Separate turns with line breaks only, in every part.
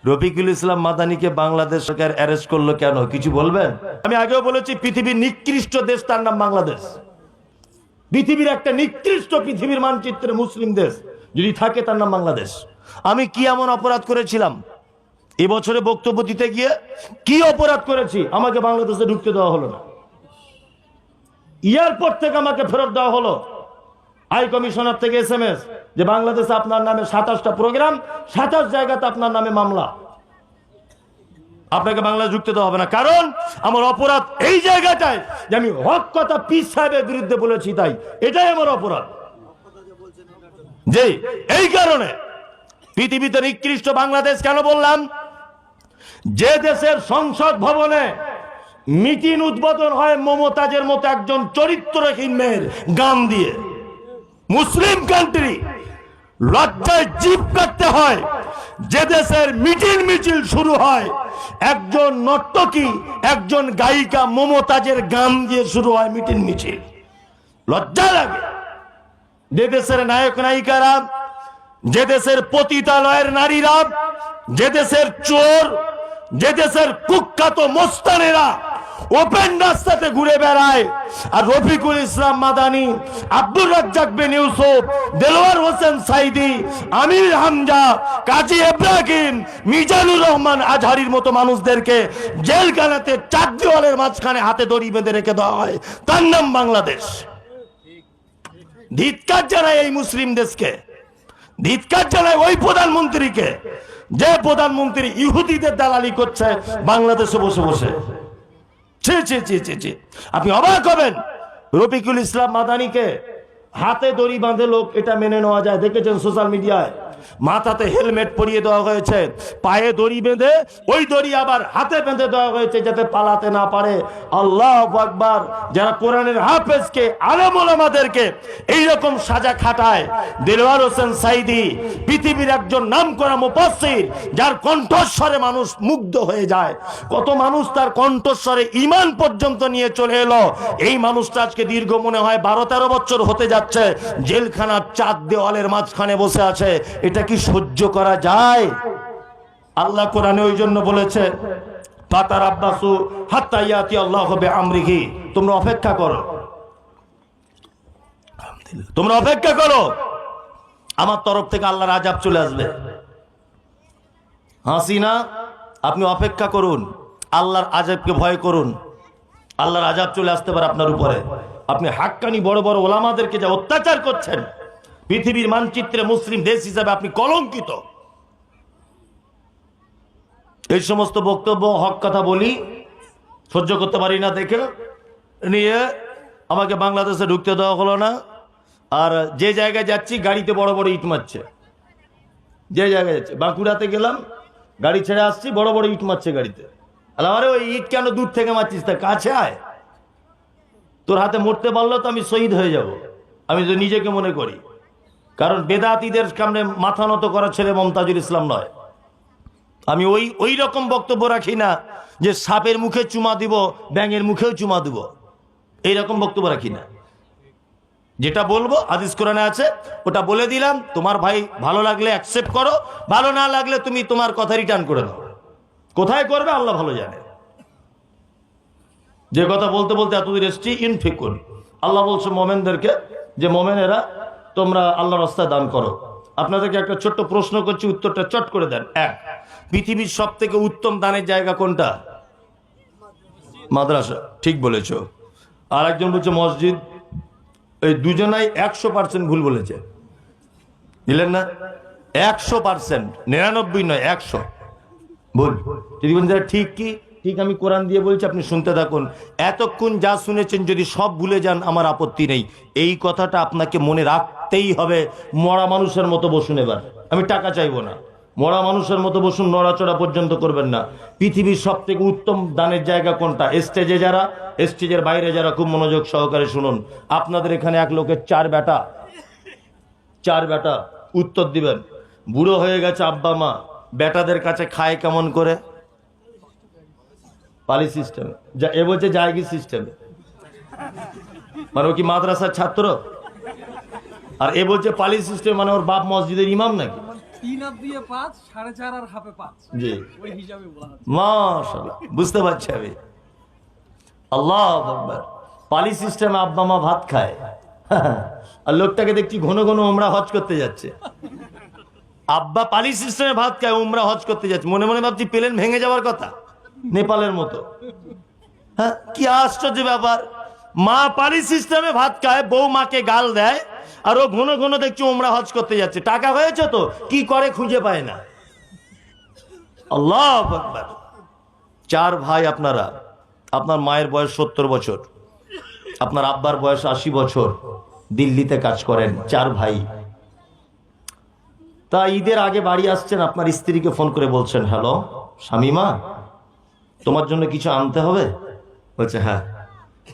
রফিকুল ইসলাম মাদানিকে বাংলাদেশ সরকার arrest করলো কেন, কিছু বলবেন? আমি আগেও বলেছি পৃথিবীর নিকৃষ্ট দেশ, তার নাম বাংলাদেশ। পৃথিবীর একটা নিকৃষ্ট, পৃথিবীর মানচিত্রে মুসলিম দেশ যদি থাকে তার নাম বাংলাদেশ। আমি কি এমন অপরাধ করেছিলাম এবছরে বক্তব্য দিতে গিয়ে? কি অপরাধ করেছি আমাকে বাংলাদেশে ঢুকতে দেওয়া হলো না? এয়ারপোর্ট থেকে আমাকে ফেরত দেওয়া হলো। হাই কমিশনার থেকে SMS যে বাংলাদেশে আপনার নামে 27টা প্রোগ্রাম, 27 জায়গাতে আপনার নামে মামলা, আপনাকে বাংলাদেশ ঢুকতে দেওয়া হবে না। কারণ আমার অপরাধ এই জায়গাটায় যে আমি হক কথা পীর সাহেবের বিরুদ্ধে বলেছি, তাই এটাই আমার অপরাধ। যে এই কারণে পৃথিবীতে নিকৃষ্ট বাংলাদেশ কেন বললাম? যে দেশের সংসদ ভবনে মিটিং উদ্বোধন হয় মমতাজের মতো একজন চরিত্রহীন মেয়ের গান দিয়ে, মুসলিম কান্ট্রি, লজ্জায় জিভ কাটতে হয়। যে দেশের মিছিল শুরু হয় একজন নর্তকী, একজন গায়িকা মমতাজের গান দিয়ে শুরু হয় মিছিল, লজ্জা লাগে। যে দেশের নায়ক নায়িকারা, যে দেশের পতিতালয়ের নারীরা, যে দেশের চোর, যে দেশের কুখ্যাত মোস্তানেরা ওপেন রাস্তাতে ঘুরে বেড়ায়, আর রফিকুল ইসলাম মাদানি, আব্দুর রাজ্জাক বিন ইউসুফ, দেলোয়ার হোসেন সাইদি, আমির হামজা, কাজী ইব্রাহিম, মিজানুর রহমান আজহারির মতো মানুষদেরকে জেলখানাতে 4 দেওয়ালের মাঝখানে হাতে দড়ি বেঁধে রেখে দেওয়া হয়, তার নাম বাংলাদেশ। ধিক্কার জানায় এই মুসলিম দেশকে, ধিক্কার জানায় ওই প্রধানমন্ত্রীকে যে প্রধানমন্ত্রী ইহুদিদের দালালি করছে বাংলাদেশে বসে বসে। আপনি অবাক হবেন, রফিকুল ইসলাম মাদানিকে হাতে দড়ি বাঁধে লোক, এটা মেনে নেওয়া যায়? দেখেছেন সোশ্যাল মিডিয়ায়, মাথাতে হেলমেট পরিয়ে দেওয়া হয়েছে, পায়ে দড়ি বেঁধে ওই দড়ি আবার হাতে বেঁধে দেওয়া হয়েছে যাতে পালাতে না পারে। আল্লাহু আকবার। যারা কোরআনের হাফেজকে, আলেম ওলামাদেরকে এইরকম সাজা খাটায়, দেলোয়ার হোসেন সাইদি পৃথিবীর একজন নামকরা মুফাসসির, যার কণ্ঠস্বরে মানুষ মুগ্ধ হয়ে যায়, কত মানুষ তার কণ্ঠস্বরে ঈমান পর্যন্ত নিয়ে চলে এলো। এই মানুষটা আজকে দীর্ঘ মনে হয় 12-13 বছর হতে যাচ্ছে জেলখানার 4 দেওয়ালের মাঝখানে বসে আছে। এটা কি সহ্য করা যায়? আল্লাহ কোরআনে ওই জন্য বলেছে, ফাতারাব্বাসু হাত্তা ইয়াতি আল্লাহু বিআমরিহি, তোমরা অপেক্ষা করো, তোমরা অপেক্ষা করো, আমার তরফ থেকে আল্লাহর আযাব চলে আসবে। হাসিনা, আপনি অপেক্ষা করুন, আল্লাহর আযাবকে ভয় করুন, আল্লাহর আযাব চলে আসতে পারে আপনার উপরে। আপনি হাক্কানি বড় বড় ওলামাদেরকে যা অত্যাচার করছেন, পৃথিবীর মানচিত্রে মুসলিম দেশ হিসাবে আপনি কলঙ্কিত। এই সমস্ত বক্তব্য, হক কথা বলি, সহ্য করতে পারি না দেখে নিয়ে আমাকে বাংলাদেশে ঢুকতে দেওয়া হলো না। আর যে জায়গায় যাচ্ছি গাড়িতে বড় বড় ইট মারছে, যে জায়গায় যাচ্ছে, বাঁকুড়াতে গেলাম, গাড়ি ছেড়ে আসছি, বড় বড় ইট মারছে গাড়িতে। আরে ওই ইট কেন দূর থেকে মারছিস, তা কাছে আয়, তোর হাতে মরতে পারলো তো আমি শহীদ হয়ে যাব, আমি তো নিজেকে মনে করি। কারণ বেদাতীদের সামনে মাথা নত করা ছেলে মমতাজুল ইসলাম নয়। আমি ওই রকম বক্তব্য রাখি না যে সাপের মুখে চুমা দিব, ব্যাঙের মুখেও চুমা দিব, এইরকম বক্তব্য রাখি না। যেটা বলবো হাদিস কোরআনে আছে ওটা বলে দিলাম, তোমার ভাই ভালো লাগলে অ্যাকসেপ্ট করো, ভালো না লাগলে তুমি তোমার কথা রিটার্ন করে দাও। কোথায় করবে আল্লাহ ভালো জানে। যে কথা বলতে বলতে এতদূর এসছি, ইনফিকুন, আল্লাহ বলছে মোমেনদেরকে যে মোমেনেরা তোমরা আল্লাহর রাস্তায় দান করো। আপনাদেরকে একটা ছোট্ট প্রশ্ন করছি, উত্তরটা চট করে দেন। 1, পৃথিবীর সব থেকে উত্তম দানের জায়গা কোনটা? মাদ্রাসা, ঠিক বলেছ। আর একজন বলছে মসজিদ। এই দুজনাই 100% ভুল বলেছে, দিলেন না? 100%, 99 নয়, 100 ভুল। যদি বলেন ঠিক কি ঠিক, আমি কোরআন দিয়ে বলছি, আপনি শুনতে থাকুন। এতক্ষণ যা শুনেছেন যদি সব ভুলে যান আমার আপত্তি নেই, এই কথাটা আপনাকে মনে রাখতেই হবে। মরা মানুষের মতো বসুন, এবার আমি টাকা চাইবো না, মরা মানুষের মতো বসুন, নড়াচড়া পর্যন্ত করবেন না। পৃথিবীর সব থেকে উত্তম দানের জায়গা কোনটা? স্টেজে যারা, স্টেজের বাইরে যারা খুব মনোযোগ সহকারে শুনুন। আপনাদের এখানে এক লোকের 4 বেটা, উত্তর দিবেন। বুড়ো হয়ে গেছে আব্বা মা, বেটাদের কাছে খায় কেমন করে? পালি সিস্টেম, যা এ বলছে জায়গি সিস্টেম। মানে ও কি মাদ্রাসার ছাত্র? আর এ বলছে পালি সিস্টেম, মানে ওর বাপ মসজিদের ইমাম নাকি?
3 আর 2 5, 4.5 আর হাফে 5,
জি
ওই হিসাবে বলা হচ্ছে।
মাশাআল্লাহ, বুঝতে পারছি আমি। আল্লাহু আকবার। পালি সিস্টেমে আব্বা মা ভাত খায়, আর লোকটাকে দেখছি ঘন ঘন উমরা হজ করতে যাচ্ছে। আব্বা পালি সিস্টেমে ভাত খায়, উমরা হজ করতে যাচ্ছে, মনে মনে ভাবছি প্লেন ভেঙে যাওয়ার কথা, নেপালের মতো। হ্যাঁ, কি আশ্চর্য ব্যাপার। মা পালি সিস্টেমে ভাত খায়, বউ মাকে গাল দেয়, আর ও ঘন ঘন দেখছি উমরা হজ করতে যাচ্ছে। টাকা হয়েছে তো কি করে খুঁজে পায় না। আল্লাহু আকবার। 4 ভাই আপনারা, আপনার মায়ের বয়স 70 বছর, আপনার আব্বার বয়স 80 বছর, দিল্লিতে কাজ করেন, 4 ভাই। তা ঈদের আগে বাড়ি আসছেন, আপনার স্ত্রীকে ফোন করে বলছেন, হ্যালো শামিমা, তোমার জন্য কিছু আনতে হবে? বলছে হ্যাঁ,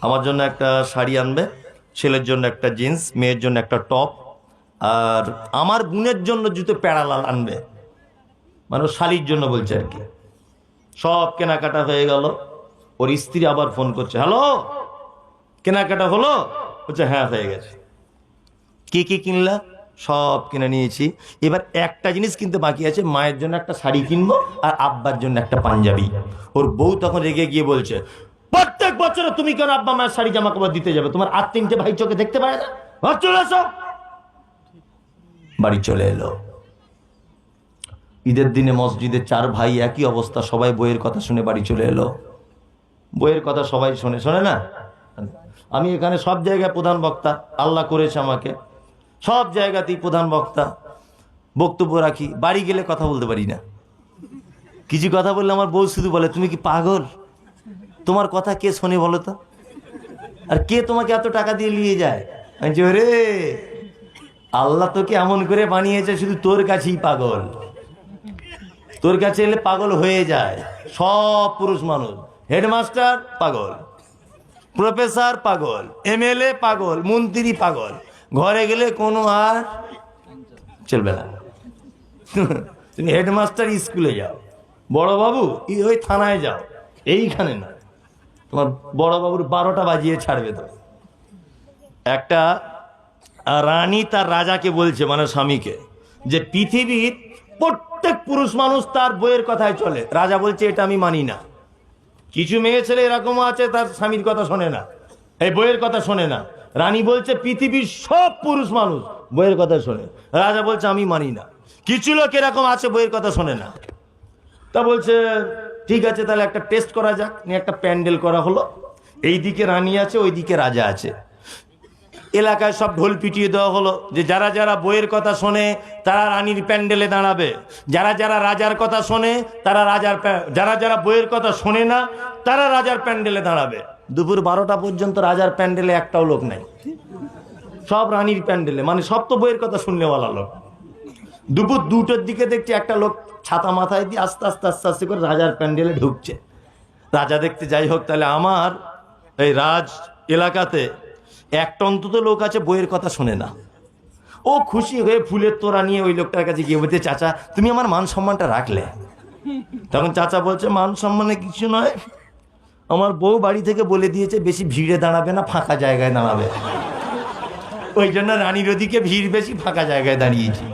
আমার জন্য একটা শাড়ি আনবে, ছেলের জন্য একটা জিন্স, মেয়ের জন্য একটা টপ, আর আমার বোনের জন্য জুতো প্যারালাল আনবে, মানে শাড়ির জন্য বলছে আর কি। সব কেনাকাটা হয়ে গেল। ওর স্ত্রী আবার ফোন করছে, হ্যালো কেনাকাটা হলো? বলছে হ্যাঁ হয়ে গেছে। কি কি কিনলা? সব কিনে নিয়েছি, এবার একটা জিনিস কিনতে বাকি আছে, মায়ের জন্য একটা শাড়ি কিনবো আর আব্বার জন্য একটা পাঞ্জাবি। ওর বউ তখন রেগে গিয়ে বলছে, প্রত্যেক বছর তুমি কেন আব্বা মায়ের শাড়ি জামা কাপড় দিতে যাবে? তোমার আর 3টে ভাই চোখে দেখতে পারে না? চলে এসো। বাড়ি চলে এলো। ঈদের দিনে মসজিদে 4 ভাই, একই অবস্থা, সবাই বইয়ের কথা শুনে বাড়ি চলে এলো। বইয়ের কথা সবাই শোনে না? আমি এখানে সব জায়গায় প্রধান বক্তা, আল্লাহ করেছে আমাকে, সব জায়গাতেই প্রধান বক্তা, বক্তব্য রাখি। বাড়ি গেলে কথা বলতে পারি না। কিছু কথা বললে আমার বউ শুধু বলে, তুমি কি পাগল? তোমার কথা কে শোনে বলো তো? আর কে তোমাকে এত টাকা দিয়ে নিয়ে যায়? আমি রে, আল্লাহ তোকে এমন করে বানিয়েছে, শুধু তোর কাছেই পাগল। তোর কাছে এলে পাগল হয়ে যায় সব পুরুষ মানুষ। হেডমাস্টার পাগল, প্রফেসর পাগল, এমএলএ পাগল, মন্ত্রী পাগল, ঘরে গেলে কোনো আর চলবে না। তুমি হেডমাস্টার স্কুলে যাও, বড় বাবু ওই থানায় যাও, এইখানে না। তোমার বড় বাবুর 12টা বাজিয়ে ছাড়বে তো। একটা রানী তার রাজাকে বলছে, মানে স্বামীকে, যে পৃথিবীর প্রত্যেক পুরুষ মানুষ তার বইয়ের কথায় চলে। রাজা বলছে এটা আমি মানি না। কিছু মেয়ে ছেলে এরকমও আছে, তার স্বামীর কথা শোনে না, এই বইয়ের কথা শোনে না। রানী বলছে পৃথিবীর সব পুরুষ মানুষ বইয়ের কথা শোনে। রাজা বলছে আমি মানি না। কিছু লোক এরকম আছে বইয়ের কথা শোনে না। তা বলছে ঠিক আছে, তাহলে একটা টেস্ট করা যাক। নিয়ে একটা প্যান্ডেল করা হলো, এইদিকে রানী আছে, ওইদিকে রাজা আছে। এলাকায় সব ঢোল পিটিয়ে দেওয়া হলো যে যারা যারা বইয়ের কথা শোনে তারা রানীর প্যান্ডেলে দাঁড়াবে, যারা যারা রাজার কথা শোনে তারা যারা যারা বইয়ের কথা শোনে না তারা রাজার প্যান্ডেলে দাঁড়াবে। দুপুর 12টা পর্যন্ত রাজার প্যান্ডেলে একটাও লোক নাই, সব রানীর প্যান্ডেলে, মানে সব তো বইয়ের কথা শুনলেওয়ালা লোক। দুপুর 2টোর দিকে দেখছি একটা লোক ছাতা মাথায় দিয়ে আস্তে আস্তে আস্তে আস্তে করে রাজার প্যান্ডেলে ঢুকছে। রাজা দেখতে, যাই হোক, তাহলে আমার এই রাজ এলাকাতে একটা অন্তত লোক আছে বইয়ের কথা শোনে না। ও খুশি হয়ে ফুলের তোড়া নিয়ে ওই লোকটার কাছে গিয়ে বলছে, চাচা তুমি আমার মান সম্মানটা রাখলে। তখন চাচা বলছে, মান সম্মানে কিছু নয়, আমার বউ বাড়ি থেকে বলে দিয়েছে বেশি ভিড়ে দাঁড়াবে না, ফাঁকা জায়গায় দাঁড়াবে, ওই জন্য রানীর ওদিকে ভিড় বেশি, ফাঁকা জায়গায় দাঁড়িয়েছি।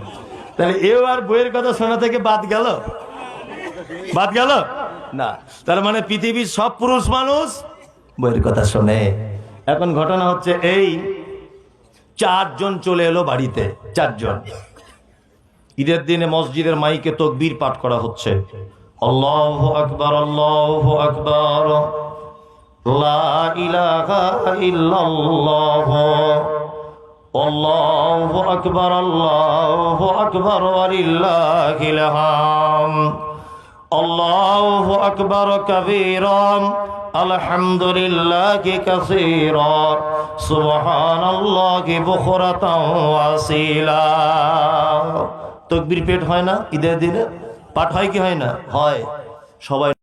তাহলে এও আর বইয়ের কথা শোনা থেকে বাদ গেল না। তার মানে পৃথিবীর সব পুরুষ মানুষ বইয়ের কথা শোনে। এখন ঘটনা হচ্ছে এই, 4 জন চলে এলো বাড়িতে, 4 জন। ঈদের দিনে মসজিদের মাইকে তাকবীর পাঠ করা হচ্ছে, আল্লাহু আকবার, আল্লাহু আকবার, লা ইলাহা ইল্লাল্লাহ, আল্লাহু আকবার, আল্লাহু আকবার, ওয়ালিল্লাহিল হামদ, আল্লাহু আকবার কাবীরান, আলহামদুলিল্লাহি কাসীরা, সুবহানাল্লাহি বুকরাতাও ওয়া আসীলা। তাকবীর পেট হয় না? ঈদের দিনে পাঠ হয় কি হয় না? হয়। সবাই